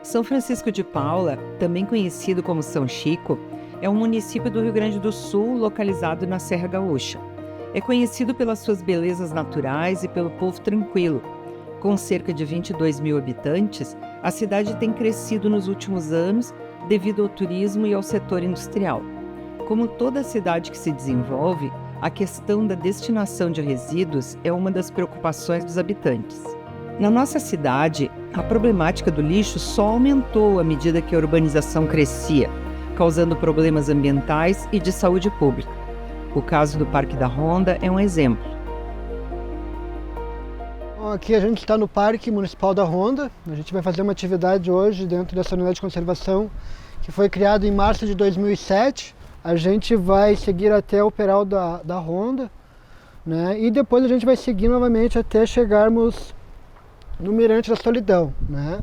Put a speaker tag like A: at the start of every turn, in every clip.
A: São Francisco de Paula, também conhecido como São Chico, é um município do Rio Grande do Sul localizado na Serra Gaúcha. É conhecido pelas suas belezas naturais e pelo povo tranquilo. Com cerca de 22 mil habitantes, a cidade tem crescido nos últimos anos devido ao turismo e ao setor industrial. Como toda cidade que se desenvolve, a questão da destinação de resíduos é uma das preocupações dos habitantes. Na nossa cidade, a problemática do lixo só aumentou à medida que a urbanização crescia, causando problemas ambientais e de saúde pública. O caso do Parque da Ronda é um exemplo.
B: Aqui a gente está no Parque Municipal da Ronda. A gente vai fazer uma atividade hoje dentro dessa unidade de conservação que foi criada em março de 2007. A gente vai seguir até o Peral da Ronda, né? E depois a gente vai seguir novamente até chegarmos no Mirante da Solidão, né?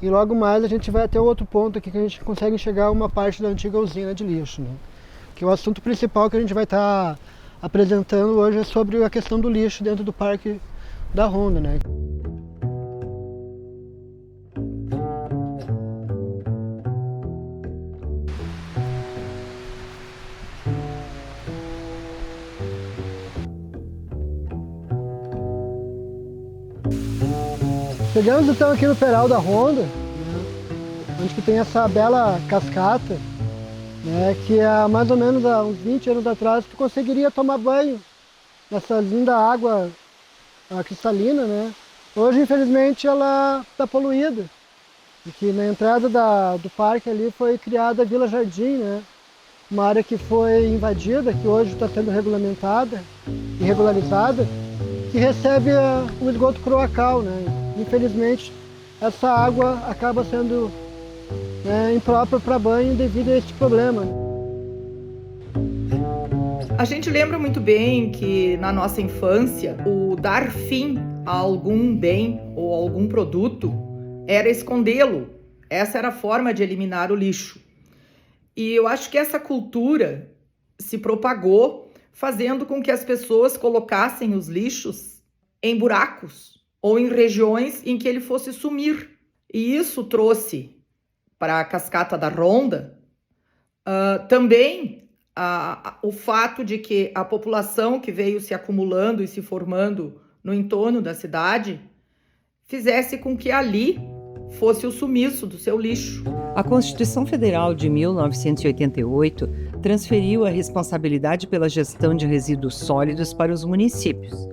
B: E logo mais a gente vai até outro ponto aqui que a gente consegue enxergar uma parte da antiga usina de lixo, né? Que o assunto principal que a gente vai estar apresentando hoje é sobre a questão do lixo dentro do Parque da Ronda, né? Chegamos então aqui no Peral da Ronda, né, onde que tem essa bela cascata, né, que há mais ou menos há uns 20 anos atrás tu conseguiria tomar banho nessa linda água cristalina, né? Hoje, infelizmente, ela está poluída, porque na entrada do parque ali foi criada a Vila Jardim, né? Uma área que foi invadida, que hoje está sendo regulamentada e regularizada, que recebe o esgoto cloacal, né? Infelizmente, essa água acaba sendo, né, imprópria para banho devido a esse problema.
C: A gente lembra muito bem que na nossa infância, o dar fim a algum bem ou algum produto era escondê-lo. Essa era a forma de eliminar o lixo. E eu acho que essa cultura se propagou, fazendo com que as pessoas colocassem os lixos em buracos ou em regiões em que ele fosse sumir. E isso trouxe para a Cascata da Ronda também o fato de que a população que veio se acumulando e se formando no entorno da cidade fizesse com que ali fosse o sumiço do seu lixo.
A: A Constituição Federal de 1988 transferiu a responsabilidade pela gestão de resíduos sólidos para os municípios.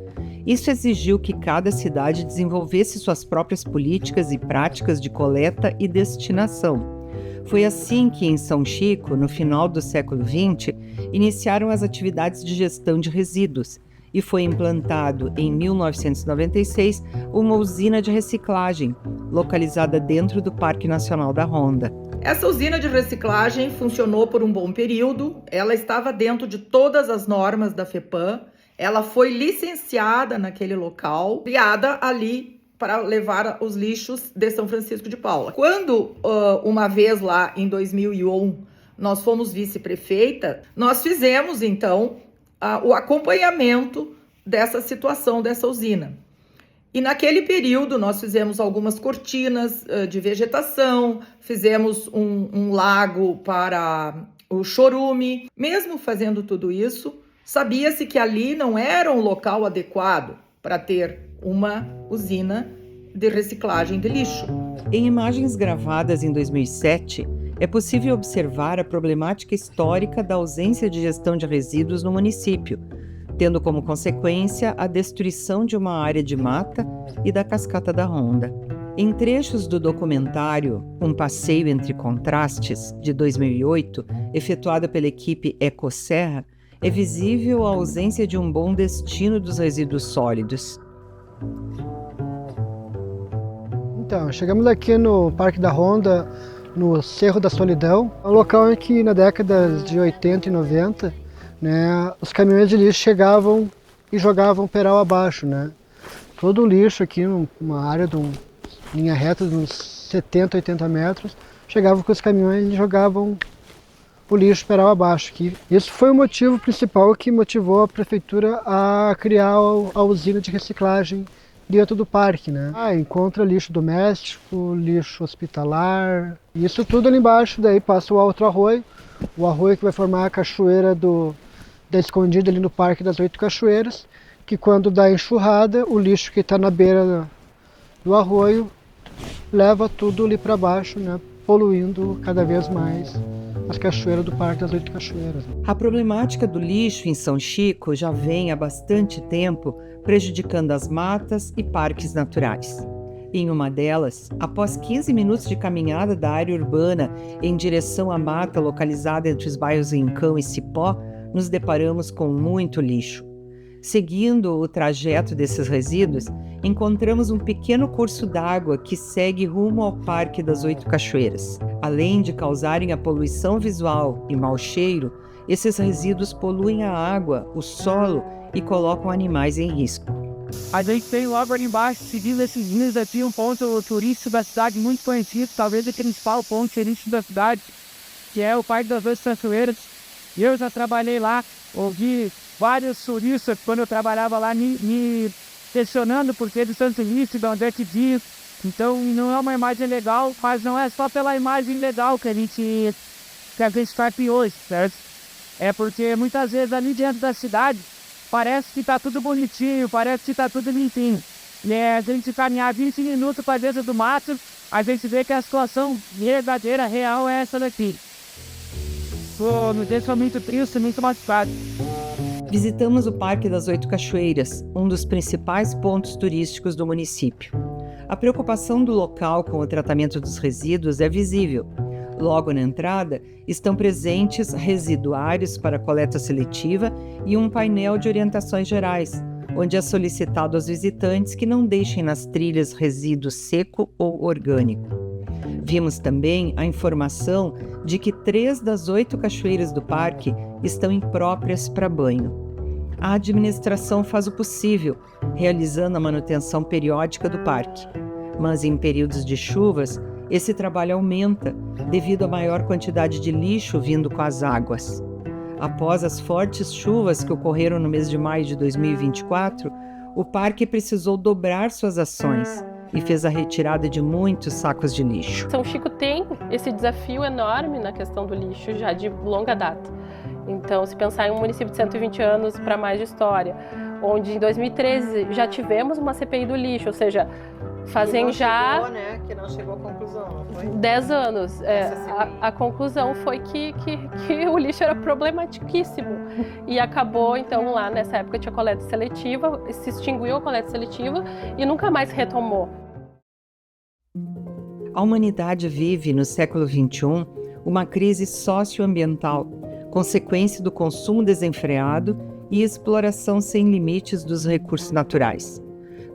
A: Isso exigiu que cada cidade desenvolvesse suas próprias políticas e práticas de coleta e destinação. Foi assim que, em São Chico, no final do século XX, iniciaram as atividades de gestão de resíduos e foi implantado, em 1996, uma usina de reciclagem, localizada dentro do Parque Nacional da Ronda.
C: Essa usina de reciclagem funcionou por um bom período, ela estava dentro de todas as normas da FEPAM, ela foi licenciada naquele local, criada ali para levar os lixos de São Francisco de Paula. Quando, uma vez lá em 2001, nós fomos vice-prefeita, nós fizemos, então, o acompanhamento dessa situação, dessa usina. E naquele período nós fizemos algumas cortinas de vegetação, fizemos um lago para o chorume. Mesmo fazendo tudo isso, sabia-se que ali não era um local adequado para ter uma usina de reciclagem de lixo.
A: Em imagens gravadas em 2007, é possível observar a problemática histórica da ausência de gestão de resíduos no município, tendo como consequência a destruição de uma área de mata e da Cascata da Ronda. Em trechos do documentário Um Passeio Entre Contrastes, de 2008, efetuado pela equipe Ecosserra, é visível a ausência de um bom destino dos resíduos sólidos.
B: Então, chegamos aqui no Parque da Ronda, no Cerro da Solidão, um local em que na década de 80 e 90, né, os caminhões de lixo chegavam e jogavam o peral abaixo, né? Todo o lixo aqui, numa área de linha reta de uns 70, 80 metros, chegavam com os caminhões e jogavam o lixo peral abaixo. Isso foi o motivo principal que motivou a prefeitura a criar a usina de reciclagem dentro do parque, né? Encontra lixo doméstico, lixo hospitalar, isso tudo ali embaixo, daí passa o outro arroio, o arroio que vai formar a cachoeira da Escondida ali no Parque das 8 Cachoeiras, que quando dá enxurrada, o lixo que está na beira do arroio leva tudo ali para baixo, né? Poluindo cada vez mais as cachoeiras do Parque das 8 Cachoeiras.
A: A problemática do lixo em São Chico já vem há bastante tempo prejudicando as matas e parques naturais. Em uma delas, após 15 minutos de caminhada da área urbana em direção à mata localizada entre os bairros Rincão e Cipó, nos deparamos com muito lixo. Seguindo o trajeto desses resíduos, encontramos um pequeno curso d'água que segue rumo ao Parque das 8 Cachoeiras. Além de causarem a poluição visual e mau cheiro, esses resíduos poluem a água, o solo e colocam animais em risco.
D: A gente tem logo ali embaixo, seguindo esses dias aqui, um ponto turístico da cidade muito conhecido, talvez o principal ponto turístico da cidade, que é o Parque das 8 Cachoeiras. Eu já trabalhei lá, ouvi vários turistas, quando eu trabalhava lá, me questionando por que eles são turistas, de onde é que diz. Então não é uma imagem legal, mas não é só pela imagem legal que a gente está aqui hoje, certo? É porque muitas vezes ali dentro da cidade parece que está tudo bonitinho, parece que está tudo limpinho. E a gente caminhar 20 minutos para dentro do mato, a gente vê que a situação verdadeira, real é essa daqui. Me deixa muito triste, muito machucado.
A: Visitamos o Parque das 8 Cachoeiras, um dos principais pontos turísticos do município. A preocupação do local com o tratamento dos resíduos é visível. Logo na entrada, estão presentes residuários para coleta seletiva e um painel de orientações gerais, onde é solicitado aos visitantes que não deixem nas trilhas resíduo seco ou orgânico. Vimos também a informação de que 3 das 8 cachoeiras do parque estão impróprias para banho. A administração faz o possível, realizando a manutenção periódica do parque. Mas em períodos de chuvas, esse trabalho aumenta devido à maior quantidade de lixo vindo com as águas. Após as fortes chuvas que ocorreram no mês de maio de 2024, o parque precisou dobrar suas ações e fez a retirada de muitos sacos de lixo.
E: São Chico tem esse desafio enorme na questão do lixo já de longa data. Então, se pensar em um município de 120 anos para mais de história, onde em 2013 já tivemos uma CPI do lixo, ou seja, fazem já...
C: Chegou, né? Que não chegou à conclusão, não foi?
E: 10 anos. A conclusão foi que o lixo era problematiquíssimo. E acabou, então, lá nessa época tinha coleta seletiva, se extinguiu a coleta seletiva e nunca mais retomou.
A: A humanidade vive, no século XXI, uma crise socioambiental, consequência do consumo desenfreado e exploração sem limites dos recursos naturais.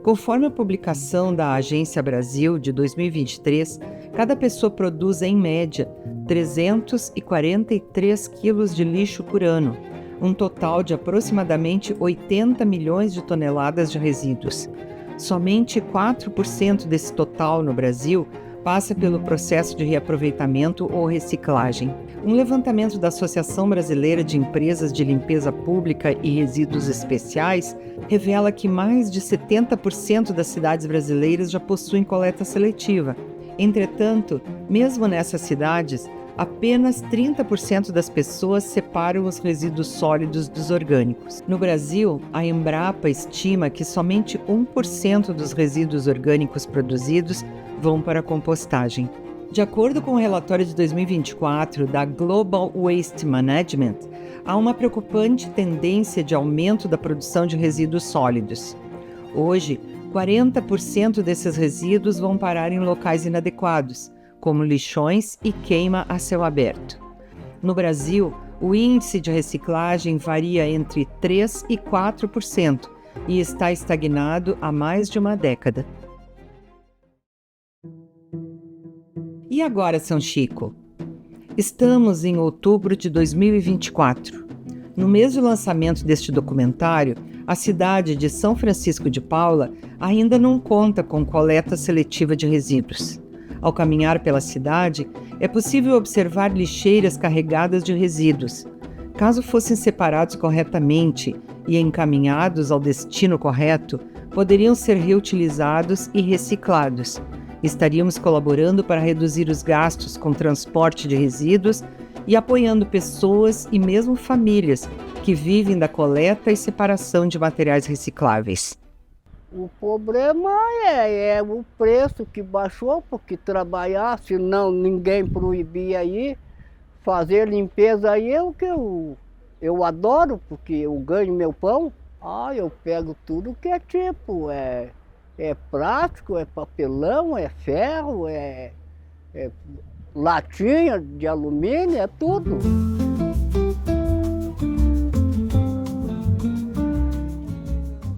A: Conforme a publicação da Agência Brasil de 2023, cada pessoa produz, em média, 343 quilos de lixo por ano, um total de aproximadamente 80 milhões de toneladas de resíduos. Somente 4% desse total no Brasil passa pelo processo de reaproveitamento ou reciclagem. Um levantamento da Associação Brasileira de Empresas de Limpeza Pública e Resíduos Especiais revela que mais de 70% das cidades brasileiras já possuem coleta seletiva. Entretanto, mesmo nessas cidades, apenas 30% das pessoas separam os resíduos sólidos dos orgânicos. No Brasil, a Embrapa estima que somente 1% dos resíduos orgânicos produzidos vão para a compostagem. De acordo com o relatório de 2024 da Global Waste Management, há uma preocupante tendência de aumento da produção de resíduos sólidos. Hoje, 40% desses resíduos vão parar em locais inadequados, como lixões e queima a céu aberto. No Brasil, o índice de reciclagem varia entre 3% e 4% e está estagnado há mais de uma década. E agora, São Chico? Estamos em outubro de 2024. No mês de lançamento deste documentário, a cidade de São Francisco de Paula ainda não conta com coleta seletiva de resíduos. Ao caminhar pela cidade, é possível observar lixeiras carregadas de resíduos. Caso fossem separados corretamente e encaminhados ao destino correto, poderiam ser reutilizados e reciclados. Estaríamos colaborando para reduzir os gastos com transporte de resíduos e apoiando pessoas e mesmo famílias que vivem da coleta e separação de materiais recicláveis.
F: O problema é o preço que baixou, porque trabalhar, senão ninguém proibia aí. Fazer limpeza aí é o que eu adoro, porque eu ganho meu pão. Eu pego tudo que é tipo, é plástico, é papelão, é ferro, é latinha de alumínio, é tudo.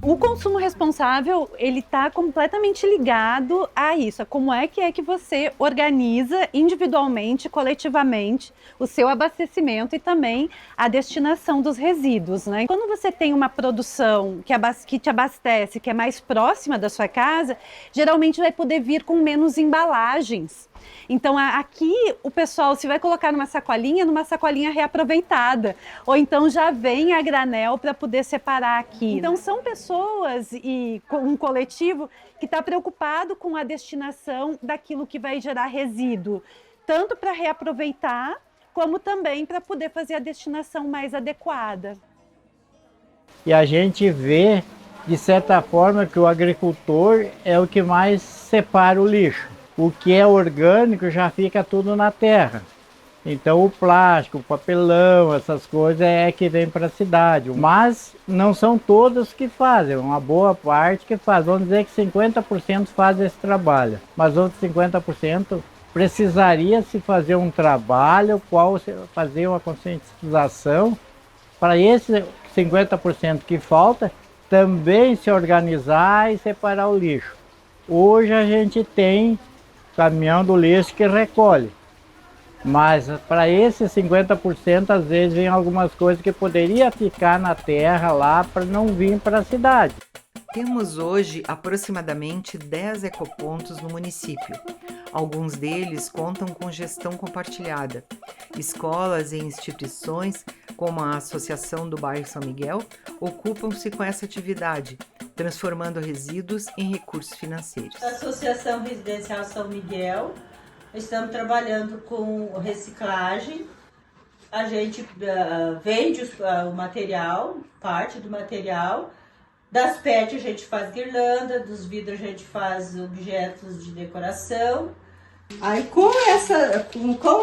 G: O consumo responsável, ele está completamente ligado a isso, a como é que você organiza individualmente, coletivamente, o seu abastecimento e também a destinação dos resíduos, né? Quando você tem uma produção que te abastece, que é mais próxima da sua casa, geralmente vai poder vir com menos embalagens. Então aqui o pessoal se vai colocar numa sacolinha reaproveitada, ou então já vem a granel para poder separar aqui. Então são pessoas e um coletivo que está preocupado com a destinação daquilo que vai gerar resíduo, tanto para reaproveitar, como também para poder fazer a destinação mais adequada.
H: E a gente vê, de certa forma, que o agricultor é o que mais separa o lixo. O que é orgânico já fica tudo na terra. Então o plástico, o papelão, essas coisas é que vem para a cidade. Mas não são todos que fazem, uma boa parte que faz. Vamos dizer que 50% faz esse trabalho. Mas outros 50% precisaria se fazer um trabalho, fazer uma conscientização para esse 50% que falta também se organizar e separar o lixo. Hoje a gente tem caminhão do lixo que recolhe, mas para esses 50% às vezes vem algumas coisas que poderia ficar na terra lá para não vir para a cidade.
A: Temos hoje aproximadamente 10 ecopontos no município. Alguns deles contam com gestão compartilhada. Escolas e instituições, como a Associação do Bairro São Miguel, ocupam-se com essa atividade, transformando resíduos em recursos financeiros.
I: A Associação Residencial São Miguel, estamos trabalhando com reciclagem. A gente vende o material, parte do material. Das PET a gente faz guirlanda, dos vidros a gente faz objetos de decoração. Aí com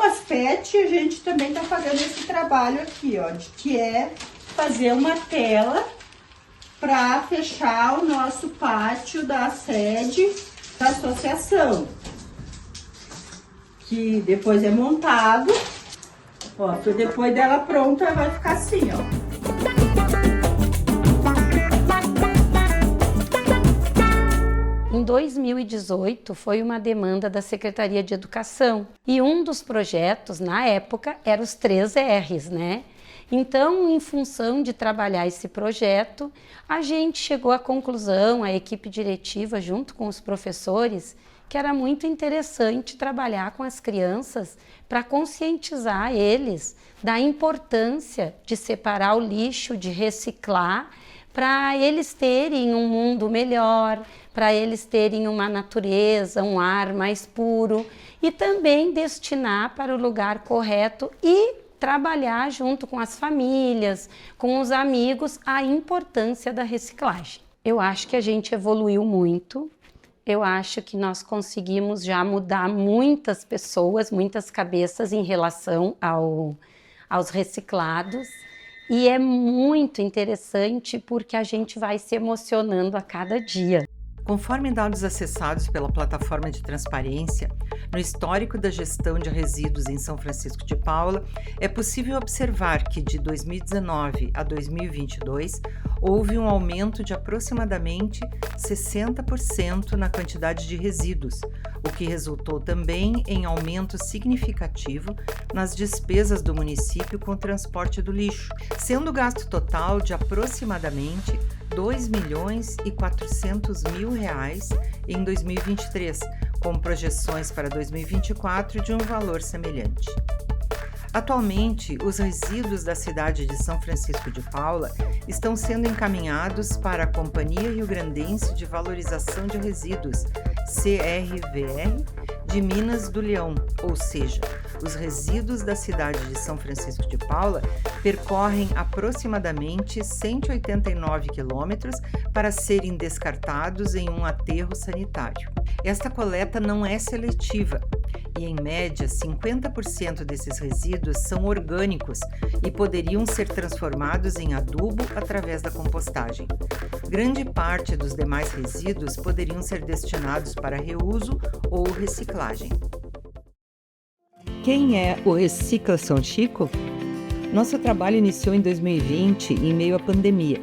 I: as PET a gente também está fazendo esse trabalho aqui, ó, que é fazer uma tela para fechar o nosso pátio da sede da associação, que depois é montado, ó, depois dela pronta vai ficar assim, ó.
J: Em 2018, foi uma demanda da Secretaria de Educação e um dos projetos, na época, era os 3 R's, né? Então, em função de trabalhar esse projeto, a gente chegou à conclusão, a equipe diretiva, junto com os professores, que era muito interessante trabalhar com as crianças para conscientizar eles da importância de separar o lixo, de reciclar, para eles terem um mundo melhor, para eles terem uma natureza, um ar mais puro e também destinar para o lugar correto e trabalhar junto com as famílias, com os amigos, a importância da reciclagem. Eu acho que a gente evoluiu muito, eu acho que nós conseguimos já mudar muitas pessoas, muitas cabeças em relação aos reciclados. E é muito interessante porque a gente vai se emocionando a cada dia.
A: Conforme dados acessados pela plataforma de transparência, no histórico da gestão de resíduos em São Francisco de Paula, é possível observar que de 2019 a 2022 houve um aumento de aproximadamente 60% na quantidade de resíduos, o que resultou também em aumento significativo nas despesas do município com o transporte do lixo, sendo o gasto total de aproximadamente R$ 2.400.000 em 2023, com projeções para 2024 de um valor semelhante. Atualmente, os resíduos da cidade de São Francisco de Paula estão sendo encaminhados para a Companhia Rio-Grandense de Valorização de Resíduos, CRVR, de Minas do Leão, ou seja, os resíduos da cidade de São Francisco de Paula percorrem aproximadamente 189 quilômetros para serem descartados em um aterro sanitário. Esta coleta não é seletiva e, em média, 50% desses resíduos são orgânicos e poderiam ser transformados em adubo através da compostagem. Grande parte dos demais resíduos poderiam ser destinados para reuso ou reciclagem. Quem é o Recicla São Chico? Nosso trabalho iniciou em 2020, em meio à pandemia.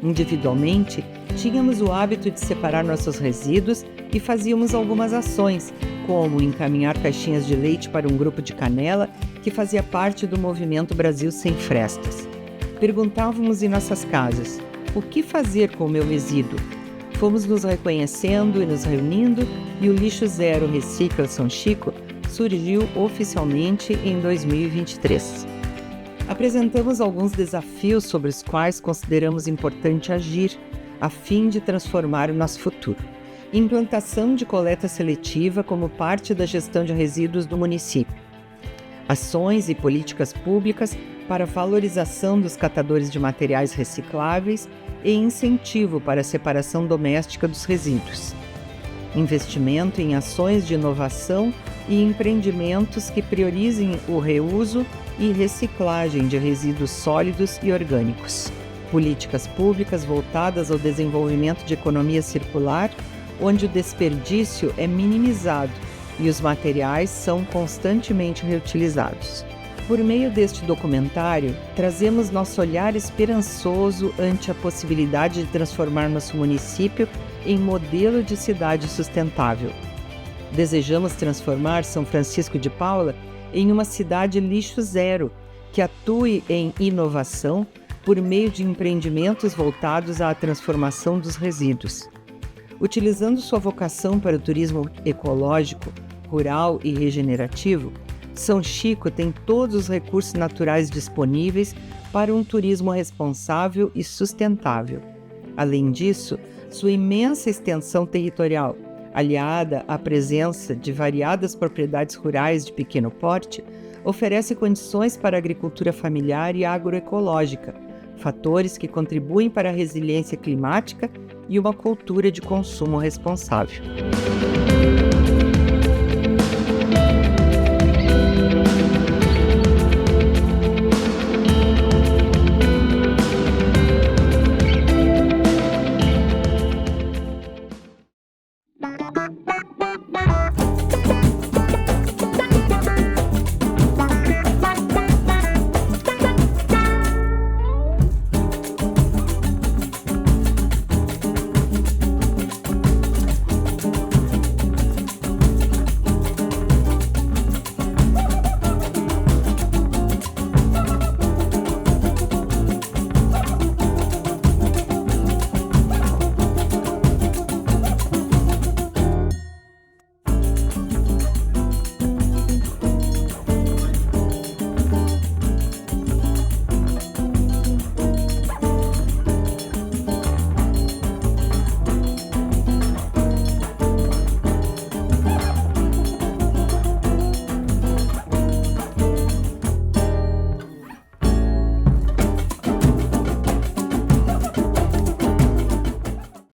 A: Individualmente, tínhamos o hábito de separar nossos resíduos e fazíamos algumas ações, como encaminhar caixinhas de leite para um grupo de Canela que fazia parte do movimento Brasil Sem Frestas. Perguntávamos em nossas casas, o que fazer com o meu resíduo? Fomos nos reconhecendo e nos reunindo e o Lixo Zero Recicla São Chico surgiu oficialmente em 2023. Apresentamos alguns desafios sobre os quais consideramos importante agir a fim de transformar o nosso futuro. Implantação de coleta seletiva como parte da gestão de resíduos do município. Ações e políticas públicas para valorização dos catadores de materiais recicláveis e incentivo para a separação doméstica dos resíduos. Investimento em ações de inovação e empreendimentos que priorizem o reuso e reciclagem de resíduos sólidos e orgânicos. Políticas públicas voltadas ao desenvolvimento de economia circular, onde o desperdício é minimizado e os materiais são constantemente reutilizados. Por meio deste documentário, trazemos nosso olhar esperançoso ante a possibilidade de transformar nosso município em modelo de cidade sustentável. Desejamos transformar São Francisco de Paula em uma cidade lixo zero, que atue em inovação por meio de empreendimentos voltados à transformação dos resíduos. Utilizando sua vocação para o turismo ecológico, rural e regenerativo, São Chico tem todos os recursos naturais disponíveis para um turismo responsável e sustentável. Além disso, sua imensa extensão territorial, aliada à presença de variadas propriedades rurais de pequeno porte, oferece condições para a agricultura familiar e agroecológica, fatores que contribuem para a resiliência climática e uma cultura de consumo responsável.